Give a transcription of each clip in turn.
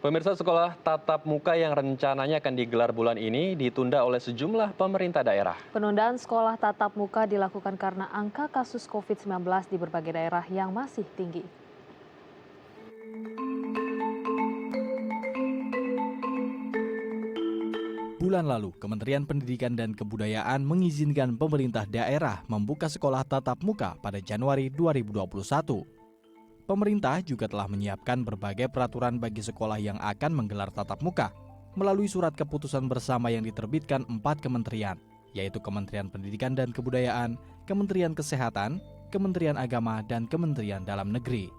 Pemirsa, sekolah tatap muka yang rencananya akan digelar bulan ini ditunda oleh sejumlah pemerintah daerah. Penundaan sekolah tatap muka dilakukan karena angka kasus COVID-19 di berbagai daerah yang masih tinggi. Bulan lalu, Kementerian Pendidikan dan Kebudayaan mengizinkan pemerintah daerah membuka sekolah tatap muka pada Januari 2021. Pemerintah juga telah menyiapkan berbagai peraturan bagi sekolah yang akan menggelar tatap muka melalui surat keputusan bersama yang diterbitkan 4 kementerian, yaitu Kementerian Pendidikan dan Kebudayaan, Kementerian Kesehatan, Kementerian Agama, dan Kementerian Dalam Negeri.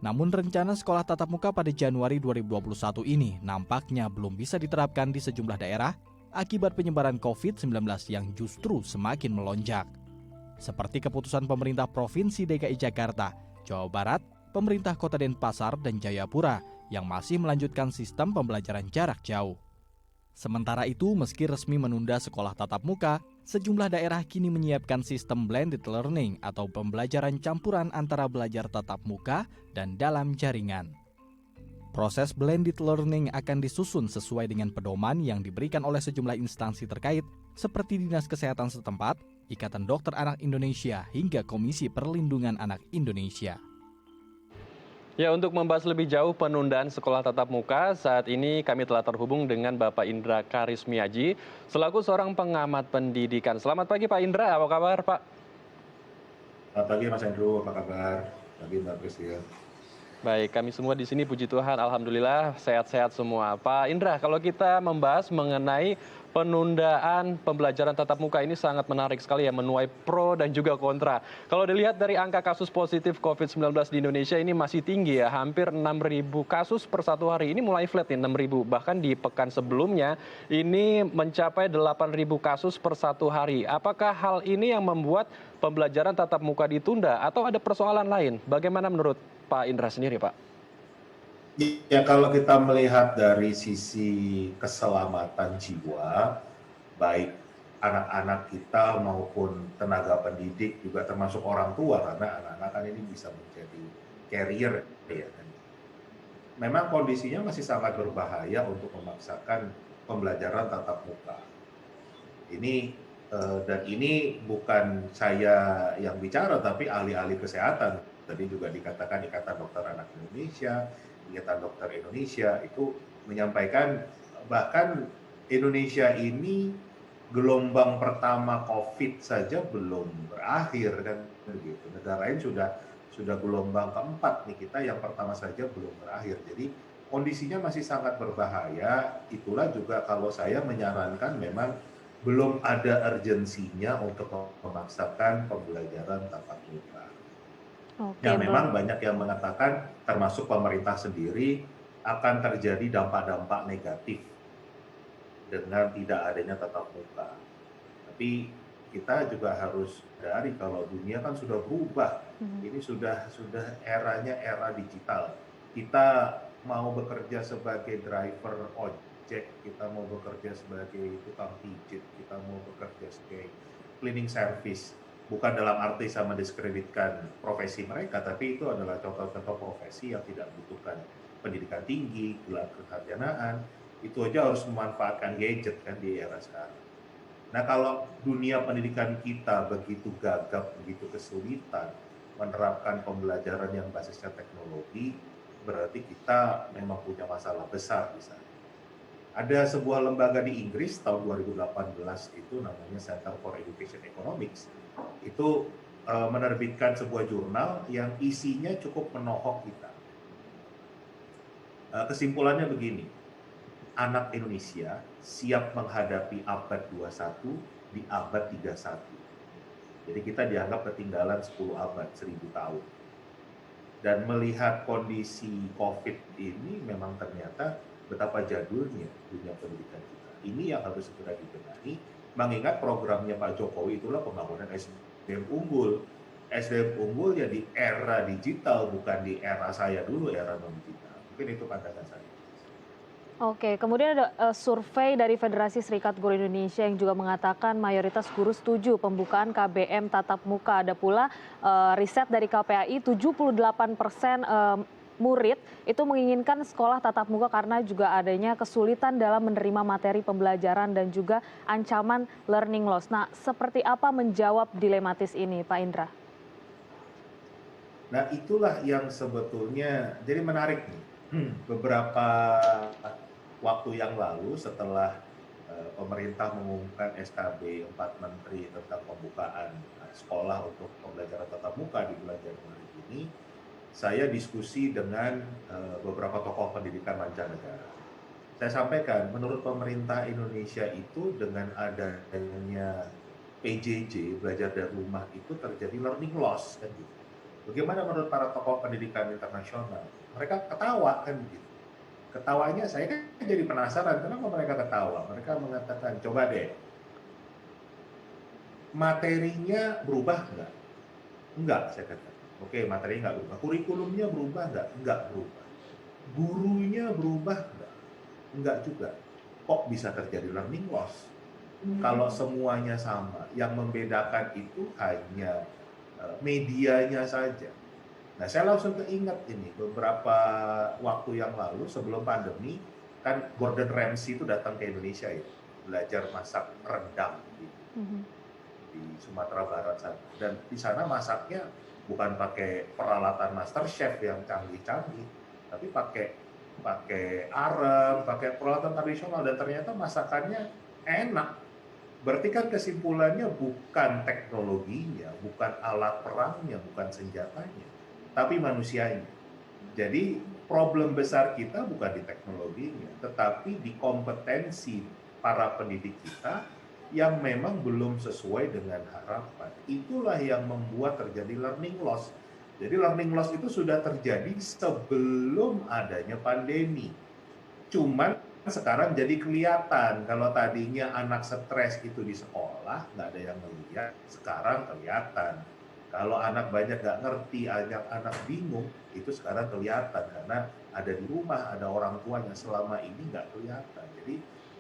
Namun rencana sekolah tatap muka pada Januari 2021 ini nampaknya belum bisa diterapkan di sejumlah daerah akibat penyebaran COVID-19 yang justru semakin melonjak. Seperti keputusan pemerintah Provinsi DKI Jakarta, Jawa Barat, pemerintah Kota Denpasar, dan Jayapura yang masih melanjutkan sistem pembelajaran jarak jauh. Sementara itu, meski resmi menunda sekolah tatap muka, sejumlah daerah kini menyiapkan sistem blended learning atau pembelajaran campuran antara belajar tatap muka dan dalam jaringan. Proses blended learning akan disusun sesuai dengan pedoman yang diberikan oleh sejumlah instansi terkait seperti Dinas Kesehatan setempat, Ikatan Dokter Anak Indonesia, hingga Komisi Perlindungan Anak Indonesia. Ya, untuk membahas lebih jauh penundaan sekolah tatap muka, saat ini kami telah terhubung dengan Bapak Indra Karismiaji, selaku seorang pengamat pendidikan. Selamat pagi Pak Indra, apa kabar Pak? Selamat pagi Mas Andrew, apa kabar? Pagi Mbak Priscil. Baik, kami semua di sini puji Tuhan, alhamdulillah sehat-sehat semua. Pak Indra, kalau kita membahas mengenai penundaan pembelajaran tatap muka ini sangat menarik sekali ya, menuai pro dan juga kontra. Kalau dilihat dari angka kasus positif COVID-19 di Indonesia ini masih tinggi ya, hampir 6.000 kasus per satu hari. Ini mulai flat nih, 6.000. Bahkan di pekan sebelumnya ini mencapai 8.000 kasus per satu hari. Apakah hal ini yang membuat pembelajaran tatap muka ditunda atau ada persoalan lain? Bagaimana menurut Pak Indra sendiri, Pak? Ya, kalau kita melihat dari sisi keselamatan jiwa, baik anak-anak kita maupun tenaga pendidik juga termasuk orang tua, karena anak-anak kan ini bisa menjadi carrier ya. Memang kondisinya masih sangat berbahaya untuk memaksakan pembelajaran tatap muka. Dan ini bukan saya yang bicara, tapi ahli-ahli kesehatan. Tadi juga dikatakan Ikatan Dokter Anak Indonesia, Ikatan Dokter Indonesia itu menyampaikan bahkan Indonesia ini gelombang pertama COVID saja belum berakhir kan begitu. Negara lain sudah gelombang keempat nih, kita yang pertama saja belum berakhir. Jadi kondisinya masih sangat berbahaya. Itulah juga kalau saya menyarankan memang belum ada urgensinya untuk memaksakan pembelajaran tatap muka. Oke, Ya memang banyak yang mengatakan, termasuk pemerintah sendiri, akan terjadi dampak-dampak negatif dengan tidak adanya tatap muka. Tapi kita juga harus sadari kalau dunia kan sudah berubah. Ini sudah eranya era digital. Kita mau bekerja sebagai driver ojek, kita mau bekerja sebagai tukang pijit, kita mau bekerja sebagai cleaning service. Bukan dalam arti sama mendiskreditkan profesi mereka, tapi itu adalah contoh-contoh profesi yang tidak membutuhkan pendidikan tinggi, gelar kesarjanaan. Itu aja harus memanfaatkan gadget kan di era sekarang. Nah, kalau dunia pendidikan kita begitu gagap, begitu kesulitan menerapkan pembelajaran yang basisnya teknologi, berarti kita memang punya masalah besar di sana. Ada sebuah lembaga di Inggris tahun 2018 itu namanya Center for Education Economics. Itu menerbitkan sebuah jurnal yang isinya cukup menohok kita. Kesimpulannya begini, anak Indonesia siap menghadapi abad 21 di abad 31. Jadi kita dianggap ketinggalan 10 abad, 1000 tahun. Dan melihat kondisi COVID ini memang ternyata betapa jadulnya dunia pendidikan kita. Ini yang harus segera dibenahi, mengingat programnya Pak Jokowi itulah pembangunan SDM unggul. SDM unggul ya di era digital, bukan di era saya dulu, era non-digital. Mungkin itu pandangan saya. Oke, kemudian ada survei dari Federasi Serikat Guru Indonesia yang juga mengatakan mayoritas guru setuju pembukaan KBM tatap muka. Ada pula riset dari KPAI 78% murid itu menginginkan sekolah tatap muka karena juga adanya kesulitan dalam menerima materi pembelajaran dan juga ancaman learning loss. Nah, seperti apa menjawab dilematis ini, Pak Indra? Nah, itulah yang sebetulnya jadi menarik nih. Beberapa waktu yang lalu setelah pemerintah mengumumkan SKB 4 Menteri tentang pembukaan sekolah untuk pembelajaran tatap muka di bulan Januari ini, saya diskusi dengan beberapa tokoh pendidikan mancanegara. Saya sampaikan, menurut pemerintah Indonesia itu dengan adanya PJJ, belajar dari rumah, itu terjadi learning loss, kan gitu. Bagaimana menurut para tokoh pendidikan internasional? Mereka ketawa, kan gitu. Ketawanya saya kan jadi penasaran, kenapa mereka ketawa? Mereka mengatakan, coba deh, materinya berubah nggak? Enggak, saya katakan. Oke, materinya nggak berubah. Kurikulumnya berubah nggak? Enggak berubah. Gurunya berubah nggak? Enggak juga. Kok bisa terjadi learning loss? Kalau semuanya sama, yang membedakan itu hanya medianya saja. Nah, saya langsung keinget ini, beberapa waktu yang lalu sebelum pandemi, kan Gordon Ramsay itu datang ke Indonesia ya, belajar masak rendang di Sumatera Barat sana. Dan di sana masaknya bukan pakai peralatan master chef yang canggih-canggih, tapi pakai arem, pakai peralatan tradisional, dan ternyata masakannya enak. Berarti kan kesimpulannya bukan teknologinya, bukan alat perangnya, bukan senjatanya, tapi manusianya. Jadi problem besar kita bukan di teknologinya, tetapi di kompetensi para pendidik kita yang memang belum sesuai dengan harapan. Itulah yang membuat terjadi learning loss. Jadi learning loss itu sudah terjadi sebelum adanya pandemi. Cuman sekarang jadi kelihatan, kalau tadinya anak stres itu di sekolah, nggak ada yang melihat, sekarang kelihatan. Kalau anak banyak nggak ngerti, anak bingung, itu sekarang kelihatan, karena ada di rumah, ada orang tuanya, selama ini nggak kelihatan. Jadi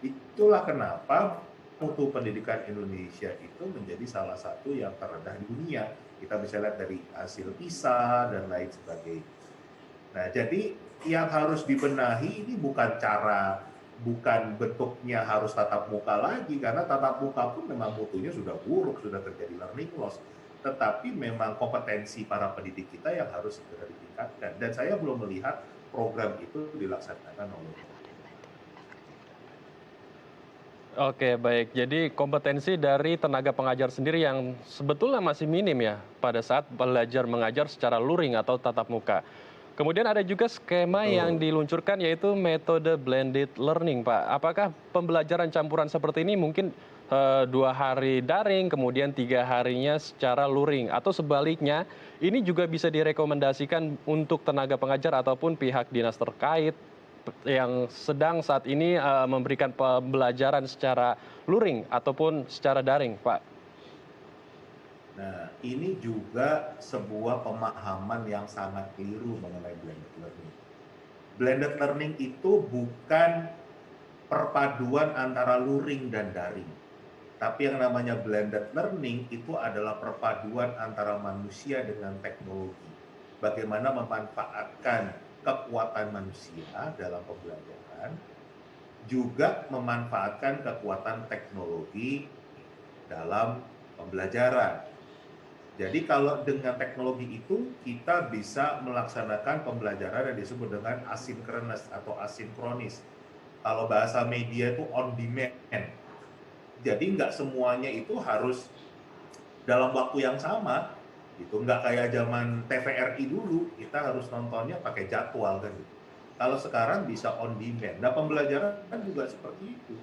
itulah kenapa mutu pendidikan Indonesia itu menjadi salah satu yang terendah di dunia. Kita bisa lihat dari hasil PISA dan lain sebagainya. Nah, jadi yang harus dibenahi ini bukan bentuknya harus tatap muka lagi, karena tatap muka pun memang mutunya sudah buruk, sudah terjadi learning loss. Tetapi memang kompetensi para pendidik kita yang harus segera ditingkatkan. Dan saya belum melihat program itu dilaksanakan oleh pemerintah. Oke, baik. Jadi kompetensi dari tenaga pengajar sendiri yang sebetulnya masih minim ya pada saat belajar mengajar secara luring atau tatap muka. Kemudian ada juga skema yang diluncurkan yaitu metode blended learning, Pak. Apakah pembelajaran campuran seperti ini mungkin 2 hari daring, kemudian 3 harinya secara luring, atau sebaliknya ini juga bisa direkomendasikan untuk tenaga pengajar ataupun pihak dinas terkait yang sedang saat ini memberikan pembelajaran secara luring ataupun secara daring, Pak? Nah, ini juga sebuah pemahaman yang sangat keliru mengenai blended learning. Blended learning itu bukan perpaduan antara luring dan daring. Tapi yang namanya blended learning itu adalah perpaduan antara manusia dengan teknologi. Bagaimana memanfaatkan kekuatan manusia dalam pembelajaran, juga memanfaatkan kekuatan teknologi dalam pembelajaran. Jadi kalau dengan teknologi itu kita bisa melaksanakan pembelajaran yang disebut dengan asynchronous atau asinkronis. Kalau bahasa media itu on demand. Jadi nggak semuanya itu harus dalam waktu yang sama. Itu nggak kayak zaman TVRI dulu, kita harus nontonnya pakai jadwal kan. Kalau sekarang bisa on demand. Nah, pembelajaran kan juga seperti itu.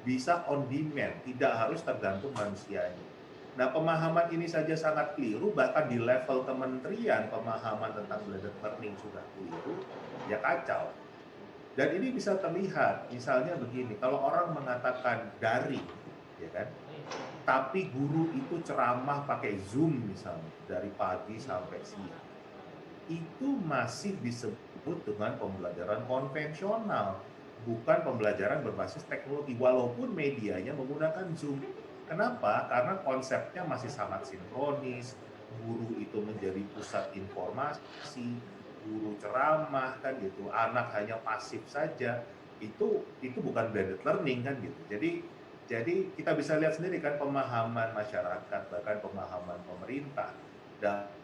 Bisa on demand, tidak harus tergantung manusianya. Nah, pemahaman ini saja sangat keliru, bahkan di level kementerian pemahaman tentang blended learning sudah keliru, ya kacau. Dan ini bisa terlihat, misalnya begini, kalau orang mengatakan daring, ya kan, tapi guru itu ceramah pakai Zoom misalnya, dari pagi sampai siang, itu masih disebut dengan pembelajaran konvensional, bukan pembelajaran berbasis teknologi, walaupun medianya menggunakan Zoom. Kenapa? Karena konsepnya masih sangat sinkronis, guru itu menjadi pusat informasi, guru ceramah kan gitu, anak hanya pasif saja, itu bukan blended learning kan gitu. Jadi kita bisa lihat sendiri kan pemahaman masyarakat, bahkan pemahaman pemerintah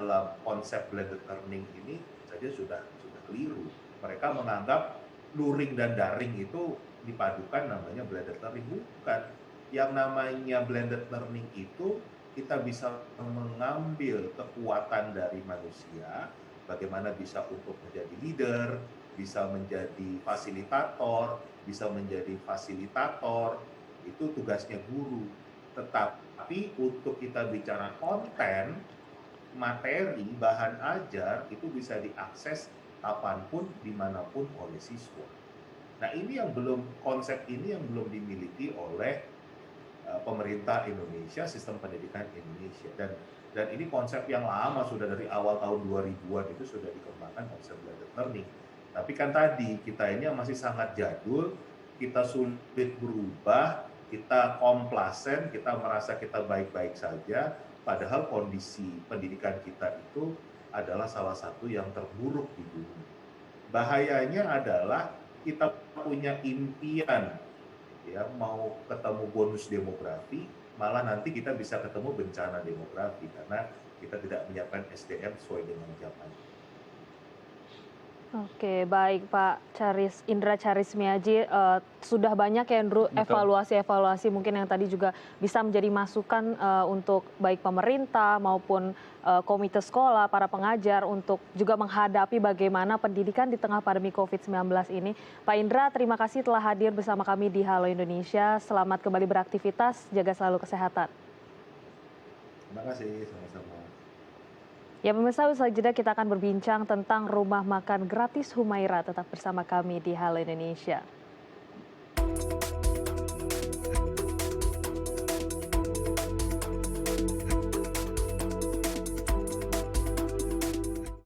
dalam konsep blended learning ini saja sudah keliru. Mereka menganggap luring dan daring itu dipadukan namanya blended learning. Bukan. Yang namanya blended learning itu kita bisa mengambil kekuatan dari manusia, bagaimana bisa untuk menjadi leader, bisa menjadi fasilitator, bisa menjadi fasilitator, itu tugasnya guru. Tetapi untuk kita bicara konten, materi, bahan ajar, itu bisa diakses kapanpun, dimanapun oleh siswa. Nah ini yang konsep ini yang belum dimiliki oleh pemerintah Indonesia, sistem pendidikan Indonesia. Dan ini konsep yang lama, sudah dari awal tahun 2000-an itu sudah dikembangkan konsep blended learning. Tapi kan tadi kita ini masih sangat jadul, kita sulit berubah, kita komplasen, kita merasa kita baik-baik saja, padahal kondisi pendidikan kita itu adalah salah satu yang terburuk di dunia. Bahayanya adalah kita punya impian, ya mau ketemu bonus demografi, malah nanti kita bisa ketemu bencana demografi karena kita tidak menyiapkan SDM sesuai dengan zaman. Oke, baik Pak Indra Charismiaji, sudah banyak ya Indra Betul. evaluasi mungkin yang tadi juga bisa menjadi masukan untuk baik pemerintah maupun komite sekolah, para pengajar untuk juga menghadapi bagaimana pendidikan di tengah pandemi COVID-19 ini. Pak Indra, terima kasih telah hadir bersama kami di Halo Indonesia. Selamat kembali beraktivitas, jaga selalu kesehatan. Terima kasih, sama-sama. Ya pemirsa, usai jeda kita akan berbincang tentang rumah makan gratis Humaira. Tetap bersama kami di Halo Indonesia.